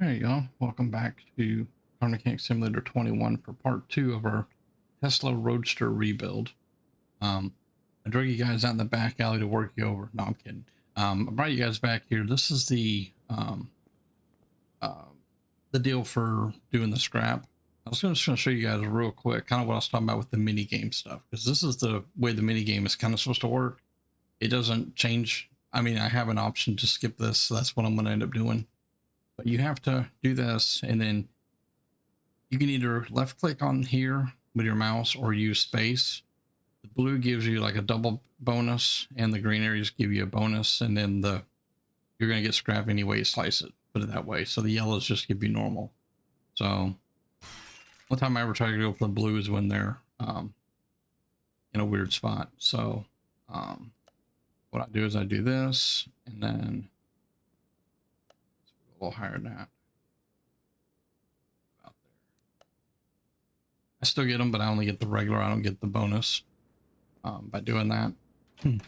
Hey y'all, welcome back to Car Mechanic Simulator 21 for part 2 of our Tesla Roadster rebuild. I drug you guys out in the back alley to work you over. No, I'm kidding. I brought you guys back here. This is uh, the deal for doing the scrap. I was just going to show you guys real quick kind of what I was talking about with the mini game stuff, because this is the way the mini game is kind of supposed to work. It doesn't change. I mean, I have an option to skip this, so that's what I'm going to end up doing. But you have to do this, and then you can either left click on here with your mouse or use space. The blue gives you like a double bonus, and the green areas give you a bonus, and then you're going to get scrap any way you slice it, put it that way. So the yellows just give you normal. So one time I ever tried to go for the blues when they're in a weird spot. So what I do is I do this, and then a little higher than that. About there. I still get them, but I only get the regular. I don't get the bonus by doing that. Like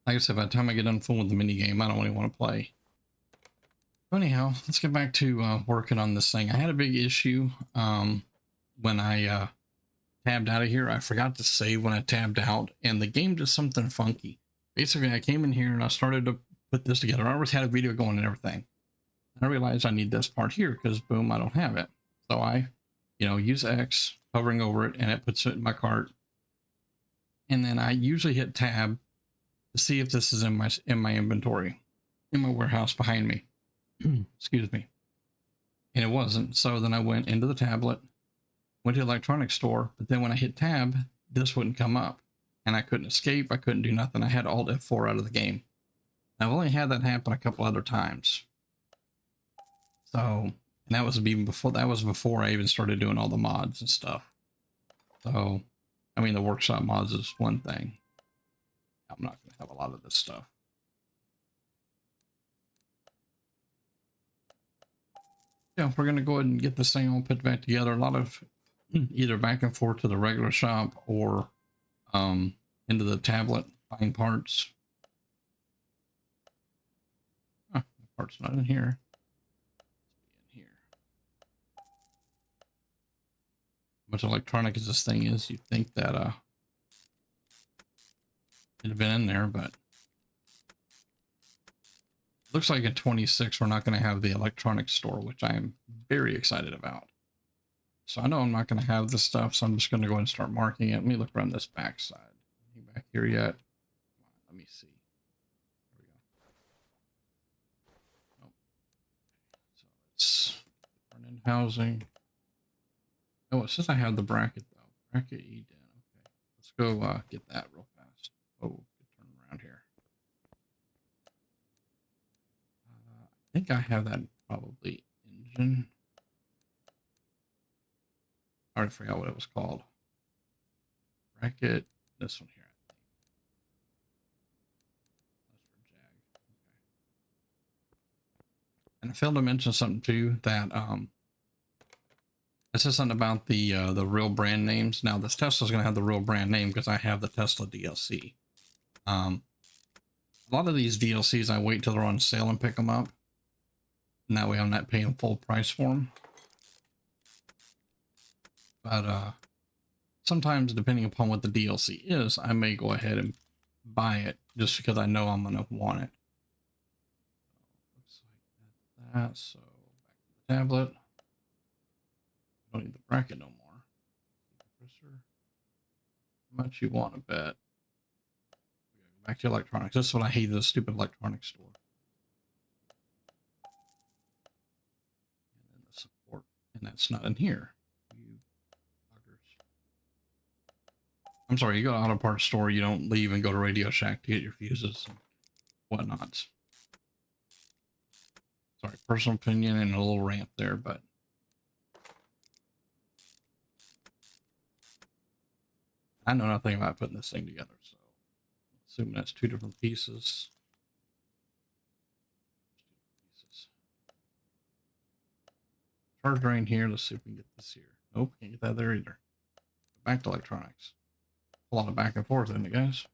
I said, by the time I get done full with the mini game, I don't really want to play. But anyhow, let's get back to working on this thing. I had a big issue when I tabbed out of here. I forgot to save when I tabbed out, and the game did something funky. Basically, I came in here and I started to put this together. I always had a video going and everything. I realized I need this part here because boom, I don't have it. So I, use X, hovering over it, and it puts it in my cart. And then I usually hit tab to see if this is in my inventory, in my warehouse behind me. Excuse me. And it wasn't. So then I went into the tablet, went to the electronics store, but then when I hit tab, this wouldn't come up. And I couldn't escape. I couldn't do nothing. I had Alt F4 out of the game. I've only had that happen a couple other times. So, and that was even before, before I even started doing all the mods and stuff. So, I mean, the workshop mods is one thing. I'm not going to have a lot of this stuff. Yeah, we're going to go ahead and get this thing all put back together. A lot of either back and forth to the regular shop or into the tablet buying parts. The part's not in here. It's in here. How much electronic as this thing is, you'd think that it'd have been in there, but looks like in 26 we're not going to have the electronics store, which I am very excited about. So I know I'm not going to have this stuff, so I'm just going to go ahead and start marking it. Let me look around this back side. Anything back here yet? Let me see. There we go. Oh. So it's front end housing. Oh, it says I have the bracket though. Bracket E den. Okay. Let's go get that real fast. Oh, turn around here. I think I have that probably engine. I already forgot what it was called. Bracket, this one here. That's for Jag. Okay. And I failed to mention something too, that it says something about the real brand names. Now this Tesla's gonna have the real brand name because I have the Tesla DLC. A lot of these DLCs I wait till they're on sale and pick them up. And that way I'm not paying full price for them. But sometimes, depending upon what the DLC is, I may go ahead and buy it just because I know I'm gonna want it. Looks like that. So back to the tablet. Don't need the bracket no more. How much you want to bet? Go back to electronics. This is what I hate, this stupid electronics store. And then the support, and that's not in here. You buggers. I'm sorry, you go to auto parts store, you don't leave and go to Radio Shack to get your fuses and whatnots. Sorry, personal opinion and a little rant there, but I know nothing about putting this thing together, so assuming that's two different pieces. Charge drain here. Let's see if we can get this here. Nope, can't get that there either. Back to electronics. A lot of back and forth, isn't it, guys?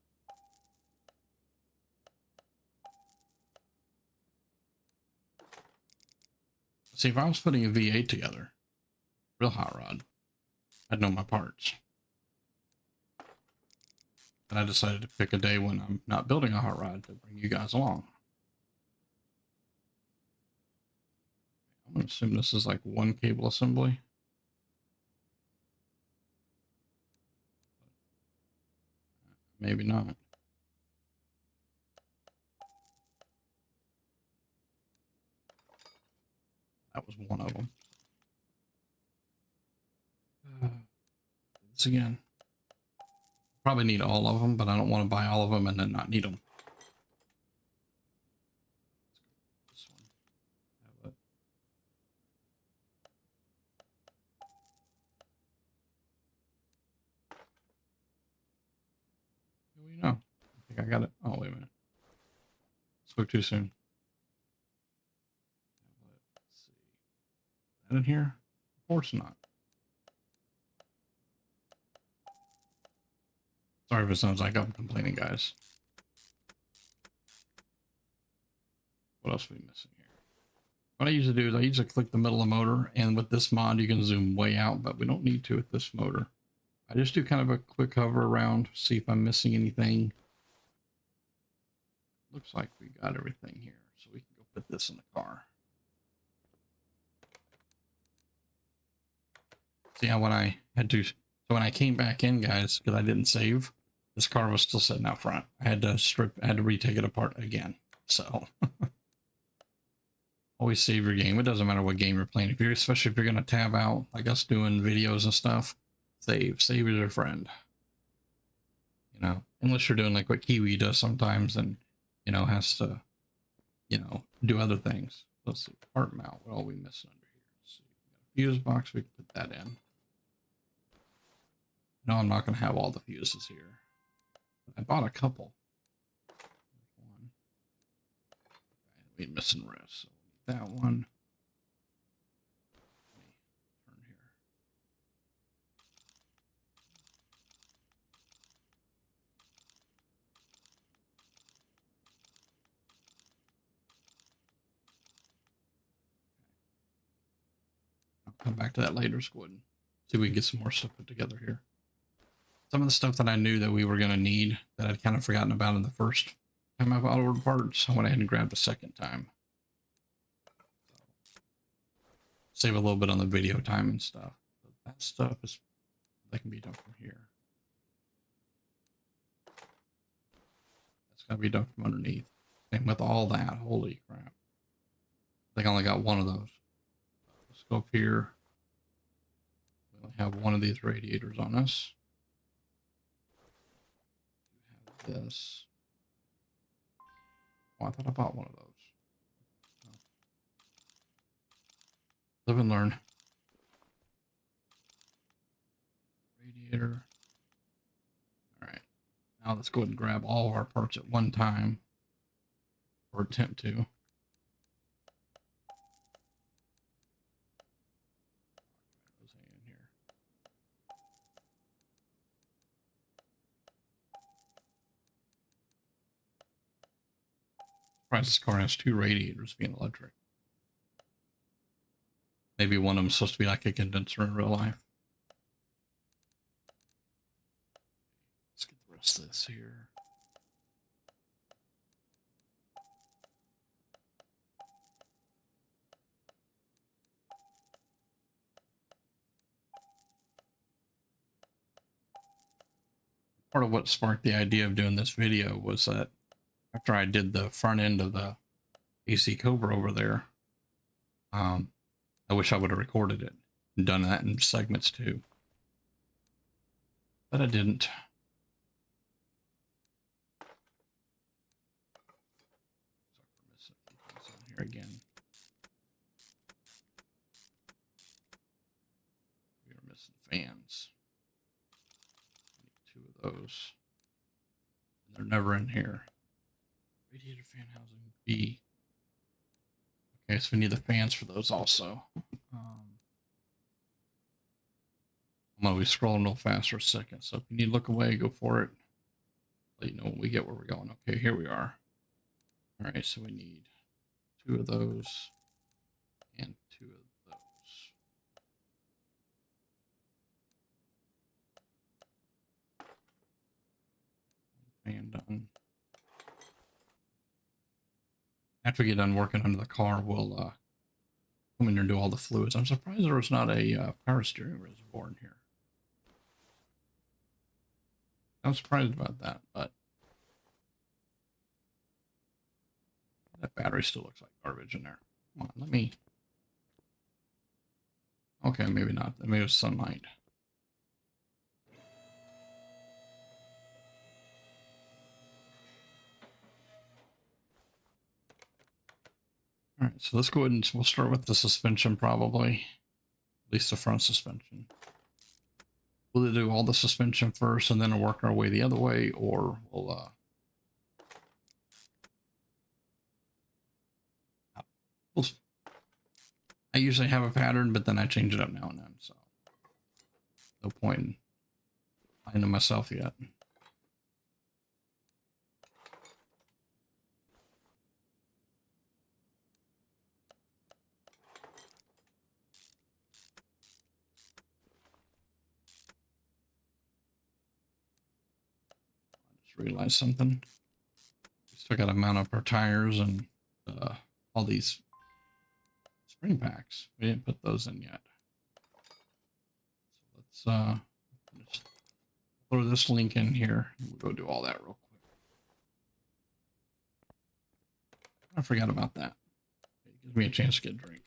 See, if I was putting a V8 together, real hot rod, I'd know my parts. And I decided to pick a day when I'm not building a hot rod to bring you guys along. I'm going to assume this is like one cable assembly. Maybe not. That was one of them. This again. Probably need all of them, but I don't want to buy all of them and then not need them. This one. Have it. Who do you know? I think I got it. Oh, wait a minute. Spoke too soon. Let's see. Is that in here? Of course not. Sorry if it sounds like I'm complaining, guys. What else are we missing here? What I usually do is I usually click the middle of the motor, and with this mod you can zoom way out, but we don't need to with this motor. I just do kind of a quick hover around, see if I'm missing anything. Looks like we got everything here, so we can go put this in the car. See how when I had to, so when I came back in, guys, because I didn't save, this car was still sitting out front. I had to retake it apart again. So always save your game. It doesn't matter what game you're playing. If you're, especially if you're gonna tab out, like us doing videos and stuff, save is your friend. You know, unless you're doing like what Kiwi does sometimes, and you know has to, you know, do other things. Let's see, part mount. What are we missing under here? Let's see, fuse box. We can put that in. No, I'm not gonna have all the fuses here. I bought a couple. One. Okay, we missing rest. So we need that one. Turn here. I'll come back to that later, Squid. See if we can get some more stuff put together here. Some of the stuff that I knew that we were going to need that I'd kind of forgotten about in the first time I've ordered parts, I went ahead and grabbed a second time. Save a little bit on the video time and stuff. But that stuff is, that can be done from here. That's got to be done from underneath. And with all that, holy crap. I think I only got one of those. Let's go up here. We only have one of these radiators on us. We have this. Oh, I thought I bought one of those. Oh. Live and learn. Radiator. All right. Now let's go ahead and grab all of our parts at one time. Or attempt to. Surprised this car has two radiators being electric. Maybe one of them is supposed to be like a condenser in real life. Let's get the rest of this here. Part of what sparked the idea of doing this video was that after I did the front end of the AC Cobra over there, I wish I would have recorded it and done that in segments too. But I didn't. Here again. We are missing fans. Need two of those. They're never in here. Radiator fan housing B. Okay, so we need the fans for those also. I'm gonna be scrolling real fast for a second, so if you need to look away, go for it. Let you know when we get where we're going. Okay, here we are. All right, so we need two of those and two And done. After we get done working under the car, we'll come in here and do all the fluids. I'm surprised there was not a power steering reservoir in here. I'm surprised about that, but that battery still looks like garbage in there. Come on, let me... Okay, maybe not. Maybe it was sunlight. All right, so let's go ahead and we'll start with the suspension probably. At least the front suspension. We'll do all the suspension first and then we'll work our way the other way, or we'll I usually have a pattern, but then I change it up now and then, so no point in finding myself yet. Just realized something. We still got to mount up our tires and all these spring packs. We didn't put those in yet. So let's just throw this link in here. We'll go do all that real quick. I forgot about that. It gives me a chance to get a drink.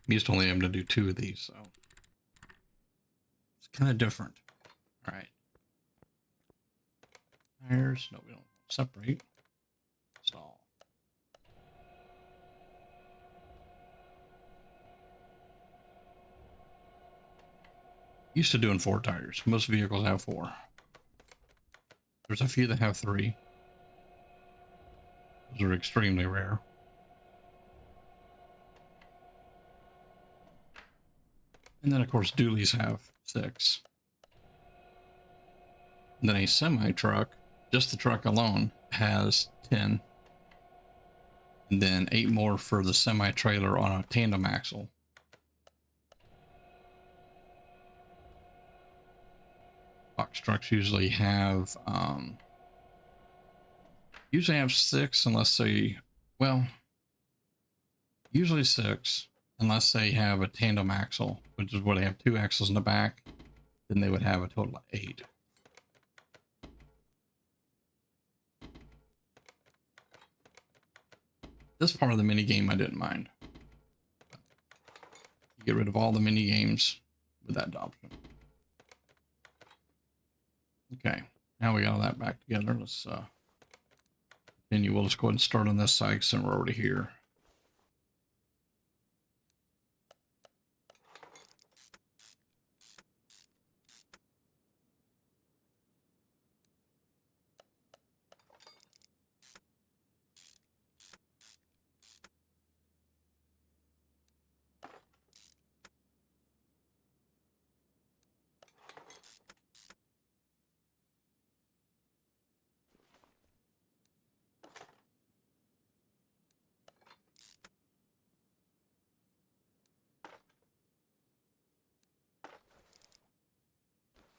I'm used to only able to do 2 of these, so it's kind of different. All right. Tires. No, we don't separate. Install. Used to doing 4 tires. Most vehicles have 4. There's a few that have 3. Those are extremely rare. And then, of course, dualies have 6. And then a semi-truck, just the truck alone, has 10. And then 8 more for the semi-trailer on a tandem axle. Box trucks usually have 6 unless they, well, usually 6 unless they have a tandem axle, which is where they have 2 axles in the back. Then they would have a total of 8. This part of the mini game I didn't mind. You get rid of all the mini games with that option. Okay, now we got all that back together. Let's continue. We'll just go ahead and start on this side since we're already here.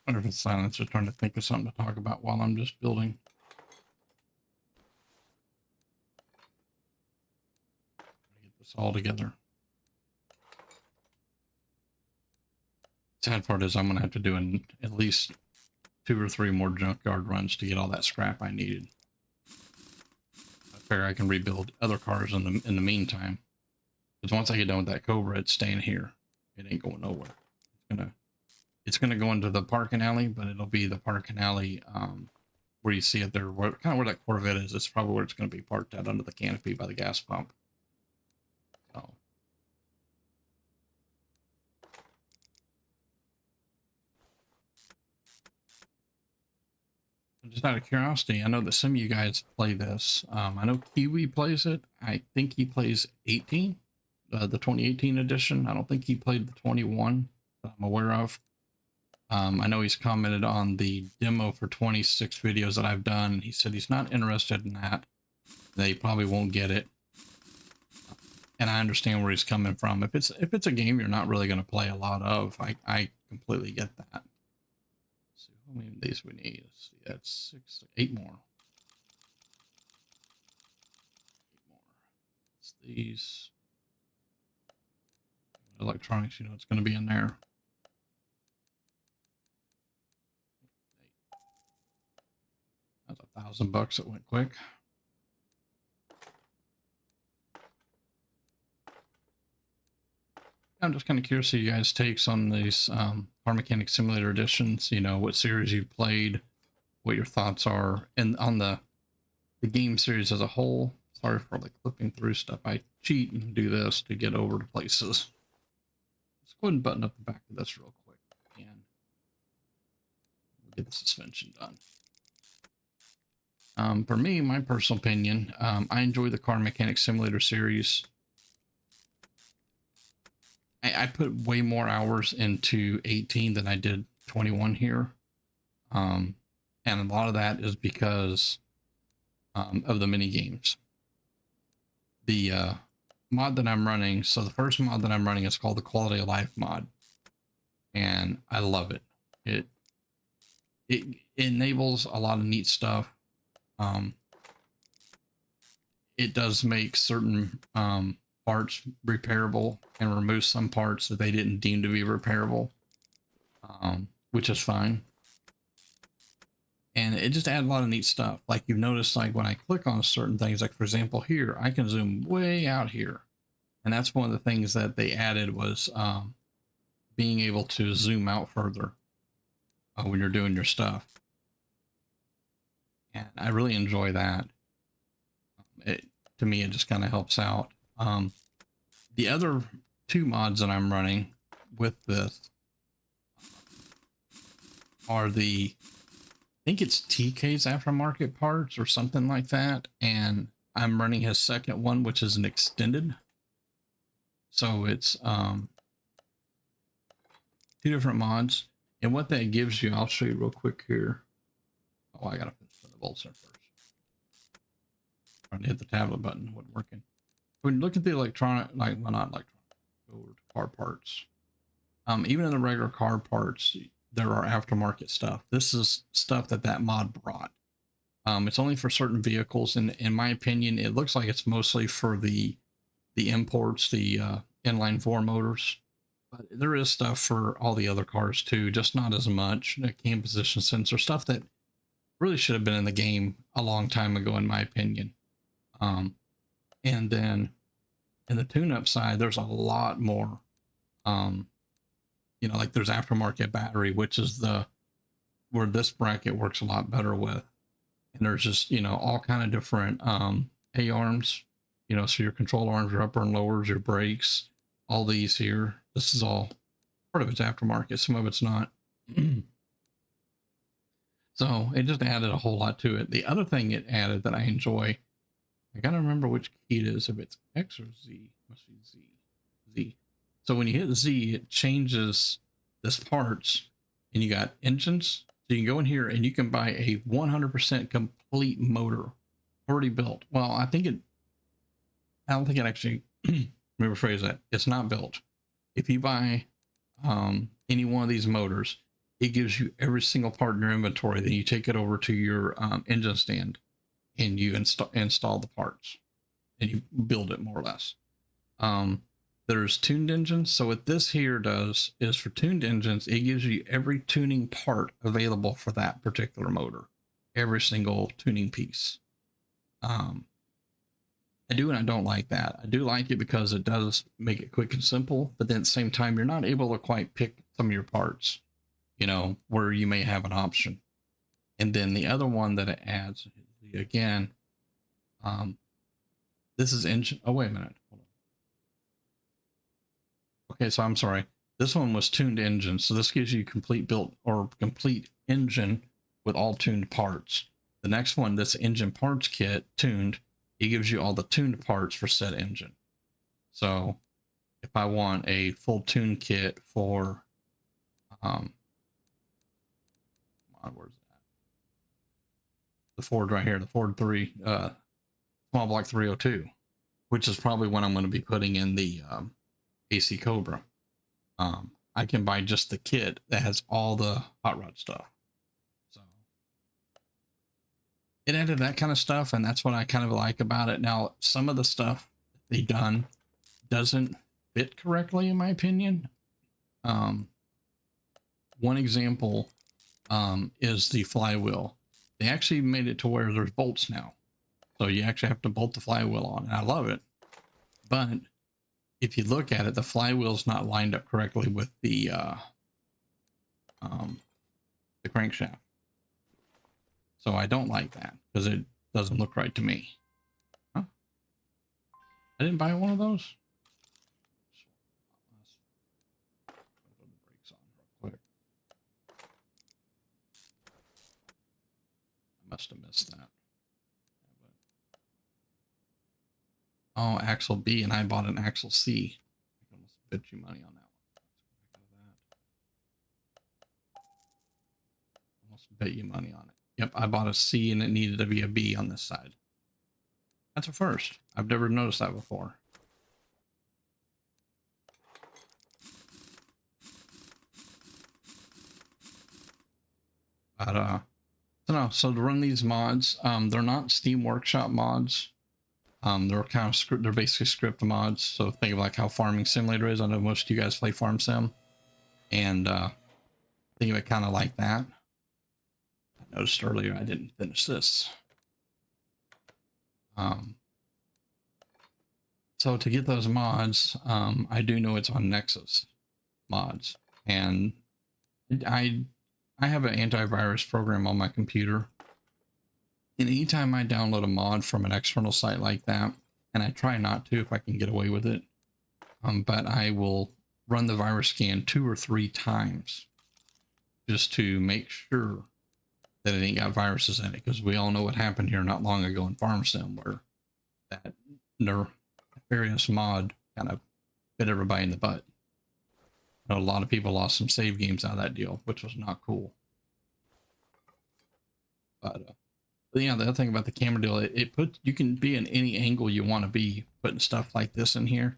I wonder if it's silence or trying to think of something to talk about while I'm just building. Get this all together. Sad part is I'm going to have to do at least 2 or 3 more junkyard runs to get all that scrap I needed. I figure I can rebuild other cars in the meantime. Because once I get done with that Cobra, it's staying here. It ain't going nowhere. It's gonna go into the parking alley, but it'll be the parking alley where you see it there, kind of where that Corvette is. It's probably where it's going to be parked out under the canopy by the gas pump. So. Just out of curiosity, I know that some of you guys play this. I know Kiwi plays it. I think he plays 18. the 2018 edition. I don't think he played the 21 that I'm aware of. I know he's commented on the demo for 26 videos that I've done. He said he's not interested in that. They probably won't get it. And I understand where he's coming from. If it's a game you're not really going to play a lot of, I completely get that. Let's see how many of these we need. Let's see, that's 8 more. 8 more. It's these electronics. You know, it's going to be in there. That's $1,000. It went quick. I'm just kind of curious to you guys' takes on these Car Mechanic Simulator editions. You know, what series you've played, what your thoughts are, and on the game series as a whole. Sorry for like flipping through stuff. I cheat and do this to get over to places. Let's go ahead and button up the back of this real quick, and we'll get the suspension done. For me, my personal opinion, I enjoy the Car Mechanic Simulator series. I put way more hours into 18 than I did 21 here. And a lot of that is because of the mini games. The mod that I'm running, so the first mod that I'm running is called the Quality of Life mod. And I love it. It enables a lot of neat stuff. It does make certain parts repairable and remove some parts that they didn't deem to be repairable, which is fine. And it just added a lot of neat stuff. Like you've noticed, like when I click on certain things, like for example here, I can zoom way out here. And that's one of the things that they added was being able to zoom out further when you're doing your stuff. And I really enjoy that. To me, it just kind of helps out. The other 2 mods that I'm running with this are I think it's TK's aftermarket parts or something like that. And I'm running his second one, which is an extended. So it's 2 different mods. And what that gives you, I'll show you real quick here. Oh, I gotta put the bolts in first. Trying to hit the tablet button, wasn't working. When you look at the electronic, like, well, not electronic, go over to car parts. Even in the regular car parts, there are aftermarket stuff. This is stuff that mod brought. It's only for certain vehicles, and in my opinion, it looks like it's mostly for the imports, the inline 4 motors. But there is stuff for all the other cars too, just not as much. The cam position sensor stuff that really should have been in the game a long time ago, in my opinion. And then in the tune-up side, there's a lot more. You know, like there's aftermarket battery, which is where this bracket works a lot better with. And there's just, you know, all kind of different A-arms, you know, so your control arms, your upper and lowers, your brakes, all these here. This is all part of its aftermarket. Some of it's not. So it just added a whole lot to it. The other thing it added that I enjoy, I gotta remember which key it is, if it's X or Z. Must be Z. Z. So when you hit Z, it changes this parts, and you got engines. So you can go in here and you can buy a 100% complete motor already built. Well, I don't think it actually, let me rephrase that. It's not built. If you buy any one of these motors, it gives you every single part in your inventory. Then you take it over to your engine stand and you install the parts and you build it more or less. There's tuned engines. So what this here does is for tuned engines, it gives you every tuning part available for that particular motor, every single tuning piece. I do and I don't like that. I do like it because it does make it quick and simple, but then at the same time, you're not able to quite pick some of your parts, you know, where you may have an option. And then the other one that it adds, again, this is engine. Oh, wait a minute. Hold on. Okay, so I'm sorry. This one was tuned engine. So this gives you complete built or complete engine with all tuned parts. The next one, this engine parts kit tuned, it gives you all the tuned parts for said engine. So if I want a full tune kit for where's that? The Ford right here, the Ford 3 small block 302, which is probably what I'm going to be putting in the AC Cobra. I can buy just the kit that has all the hot rod stuff. So it added that kind of stuff, and that's what I kind of like about it. Now, some of the stuff they done doesn't fit correctly, in my opinion. One example is the flywheel. They actually made it to where there's bolts now. So you actually have to bolt the flywheel on, and I love it. But if you look at it, the flywheel's not lined up correctly with the crankshaft. So I don't like that because it doesn't look right to me. Huh? I didn't buy one of those. Put the brakes on real quick. I must have missed that. Oh, axle B, and I bought an axle C. I almost bet you money on that one. Almost bet you money on it. Yep, I bought a C and it needed to be a B on this side. That's a first. I've never noticed that before. But so to run these mods, they're not Steam Workshop mods. They're kind of they're basically script mods. So think of like how Farming Simulator is. I know most of you guys play Farm Sim, and think of it kind of like that. I noticed earlier I didn't finish this. So to get those mods, I do know it's on Nexus mods, and I have an antivirus program on my computer. And anytime I download a mod from an external site like that, and I try not to if I can get away with it, but I will run the virus scan 2 or 3 times just to make sure that it ain't got viruses in it, because we all know what happened here not long ago in Farm Sim, where that nefarious mod kind of bit everybody in the butt. I know a lot of people lost some save games out of that deal, which was not cool. But yeah, the other thing about the camera deal, you can be in any angle you want to be, putting stuff like this in here.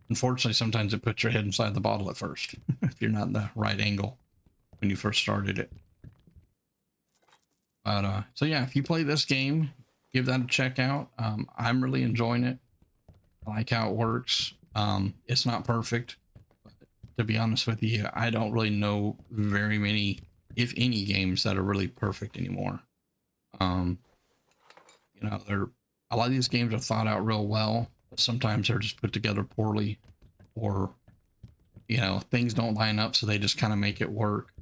Unfortunately, sometimes it puts your head inside the bottle at first if you're not in the right angle when you first started it. But so yeah, if you play this game, give that a check out. I'm really enjoying it. I like how it works. It's not perfect, but to be honest with you, I don't really know very many, if any, games that are really perfect anymore. You know, a lot of these games are thought out real well, but sometimes they're just put together poorly, or you know, things don't line up, so they just kind of make it work.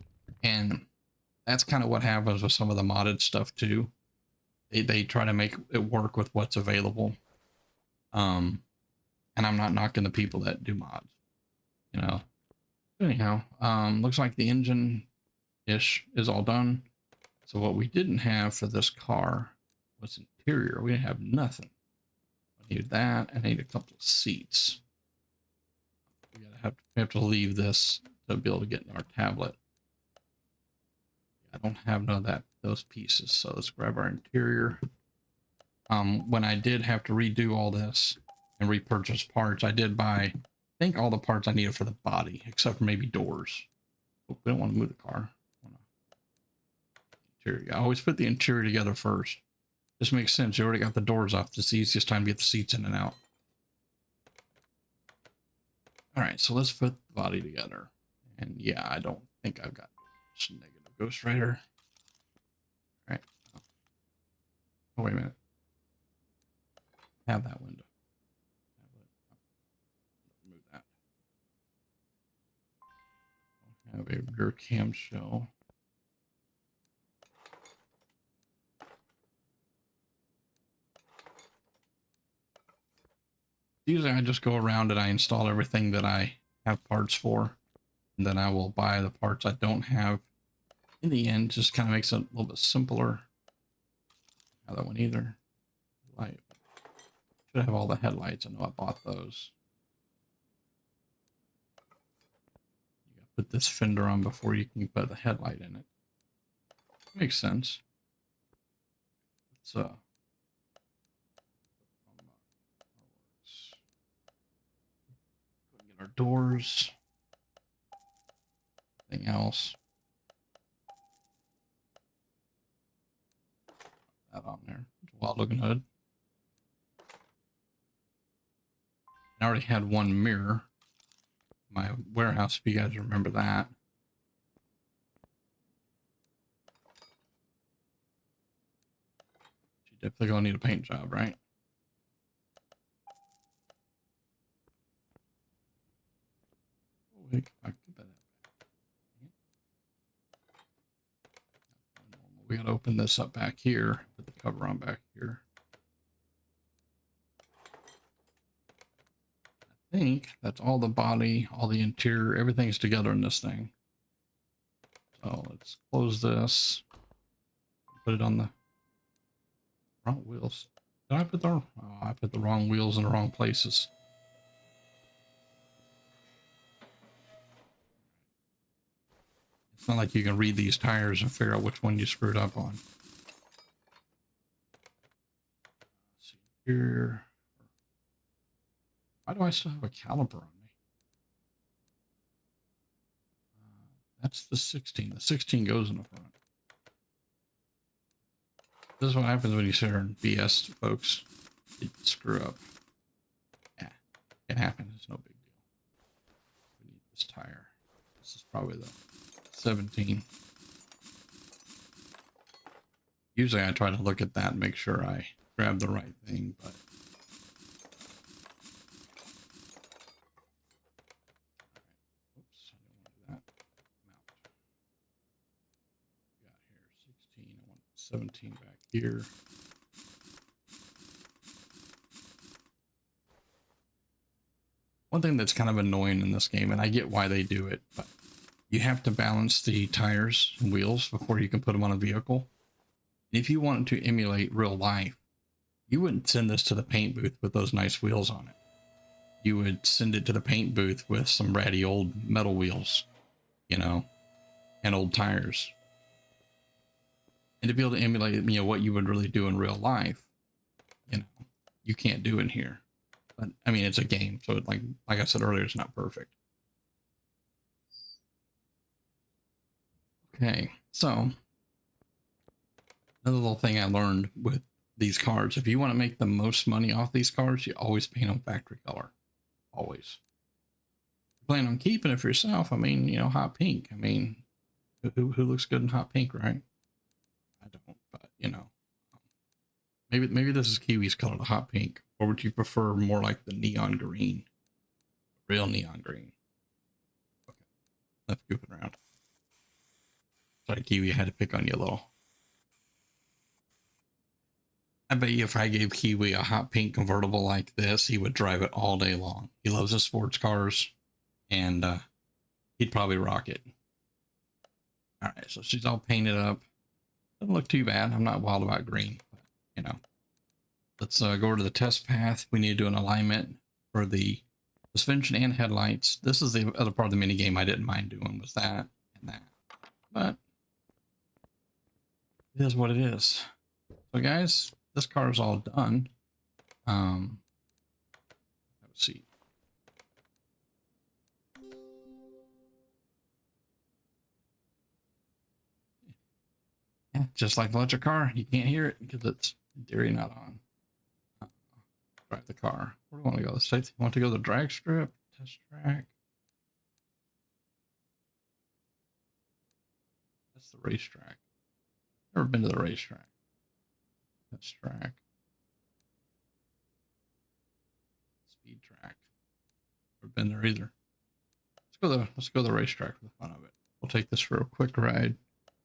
And that's kind of what happens with some of the modded stuff too. They try to make it work with what's available. And I'm not knocking the people that do mods, you know. Anyhow, looks like the engine ish is all done. So what we didn't have for this car was interior. We didn't have nothing. I need that, and I need a couple of seats. We have to leave this to be able to get in our tablet. I don't have none of those pieces, so let's grab our interior. When I did have to redo all this and repurchase parts, I did buy, I think, all the parts I needed for the body, except for maybe doors. Oh, we don't want to move the car. Interior. I always put the interior together first. This makes sense. You already got the doors off. It's the easiest time to get the seats in and out. All right, so let's put the body together. And yeah, I don't think I've got negative Ghost Rider. All right. Oh, wait a minute. Have that window. Remove that. Have a rear cam shell. Usually I just go around and I install everything that I have parts for, and then I will buy the parts I don't have. In the end, just kind of makes it a little bit simpler. Not that one either. Light. Should have all the headlights. I know I bought those. put this fender on before you can put the headlight in it. Makes sense. Let's get our doors. Anything else? That on there. Wild looking hood. I already had one mirror. My warehouse, if you guys remember that. You definitely gonna need a paint job, right? We gotta open this up back here. Put the cover on back here. I think that's all the body, all the interior, everything's together in this thing. So let's close this. Put it on the front wheels. Did I put the? Oh, I put the wrong wheels in the wrong places. It's not like you can read these tires and figure out which one you screwed up on. Let's see here. Why do I still have a caliper on me? That's the 16. The 16 goes in the front. This is what happens when you sit here and BS, folks. You screw up. Yeah, it happens. It's no big deal. We need this tire. This is probably the 17. Usually I try to look at that and make sure I grab the right thing, but oops, I didn't want to do that. Mount. Got here 16. I want 17 back here. One thing that's kind of annoying in this game, and I get why they do it, but you have to balance the tires and wheels before you can put them on a vehicle. If you wanted to emulate real life, you wouldn't send this to the paint booth with those nice wheels on it. You would send it to the paint booth with some ratty old metal wheels, you know, and old tires. And to be able to emulate, you know, what you would really do in real life, you know, you can't do in here. But I mean, it's a game, so like I said earlier, it's not perfect. Okay, so another little thing I learned with these cars, if you want to make the most money off these cars, you always paint them factory color. Always. Plan on keeping it for yourself. I mean, you know, hot pink. I mean, who looks good in hot pink, right? I don't, but you know, maybe this is Kiwi's color, the hot pink, or would you prefer more like the neon green, real neon green? Okay, enough goofing around. Sorry, Kiwi, I had to pick on you a little. I bet you if I gave Kiwi a hot pink convertible like this, he would drive it all day long. He loves his sports cars, and he'd probably rock it. All right, so she's all painted up. Doesn't look too bad. I'm not wild about green, but you know. Let's go to the test path. We need to do an alignment for the suspension and headlights. This is the other part of the mini game I didn't mind doing, was that and that. But it is what it is. So guys, this car is all done. Let's see. Yeah, just like the electric car, you can't hear it because it's in theory not on. Drive the car. Where do you want to go? Let's want to go to the drag strip, test track. That's the racetrack. Never been to the racetrack. Test track. Speed track. Never been there either. Let's go to the racetrack for the fun of it. We'll take this for a quick ride.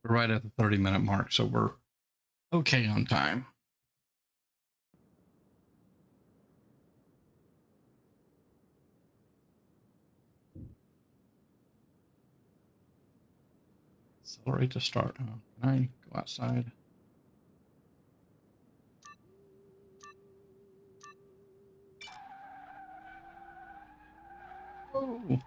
We're right at the 30-minute mark, so we're okay on time. Accelerate to start. Oh, can I go outside? Oh.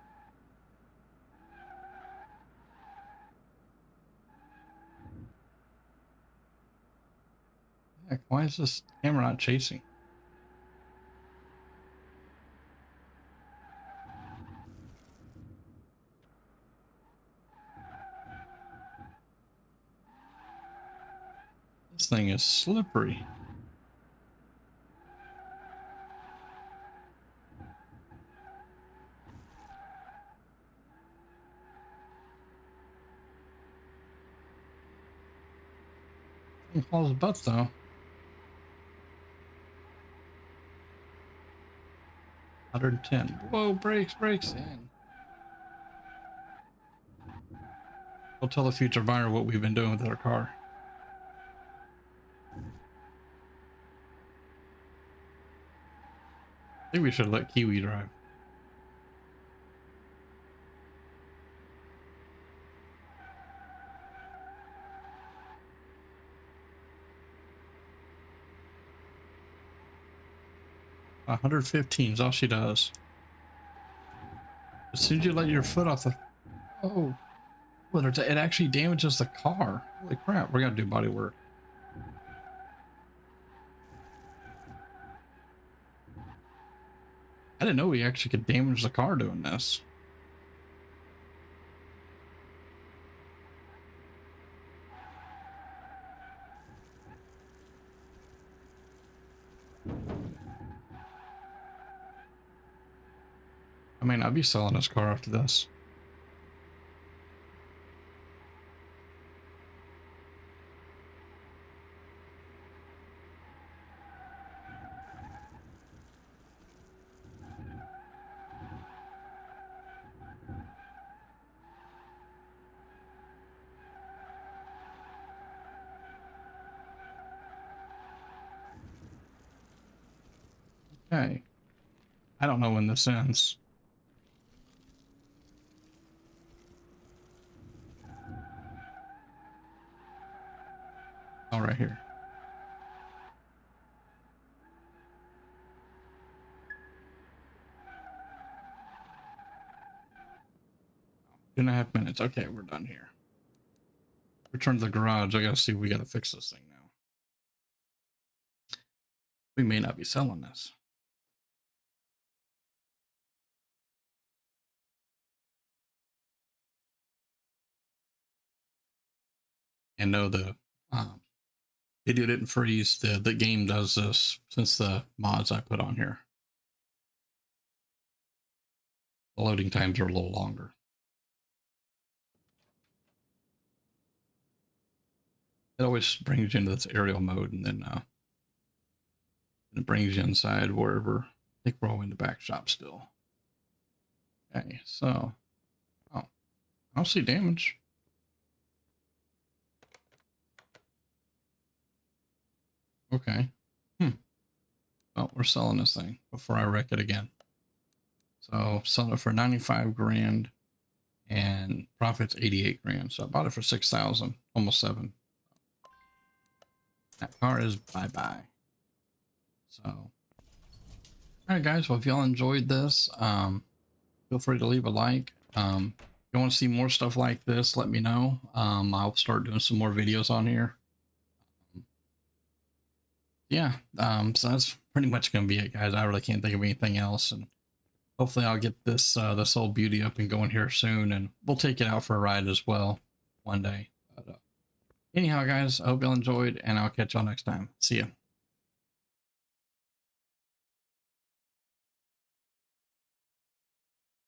Why is this camera not chasing? This thing is slippery. It falls butt though. $110. Whoa, brakes in. We'll tell the future buyer what we've been doing with our car. I think we should let Kiwi drive. $115 is all she does. As soon as you let your foot off the... Oh. Well, it actually damages the car. Holy crap, we're gonna do body work. I didn't know we actually could damage the car doing this. I mean, I'd be selling this car after this. Okay. I don't know when this ends. Oh, right here. 2.5 minutes. Okay, we're done here. Return to the garage. I gotta see if we gotta fix this thing now. We may not be selling this. And no, the video didn't freeze. The game does this since the mods I put on here. The loading times are a little longer. It always brings you into this aerial mode, and then it brings you inside wherever. I think we're all in the back shop still. Okay, so I don't see damage. Okay. Oh, we're selling this thing before I wreck it again. So selling it for 95 grand and profits 88 grand. So I bought it for 6,000, almost 7. That car is bye-bye. So, all right, guys. Well, if y'all enjoyed this, feel free to leave a like. If you want to see more stuff like this, let me know. I'll start doing some more videos on here. Yeah, so that's pretty much gonna be it, guys. I really can't think of anything else, and hopefully I'll get this this whole beauty up and going here soon, and we'll take it out for a ride as well one day. But anyhow, guys, I hope y'all enjoyed, and I'll catch y'all next time. See ya.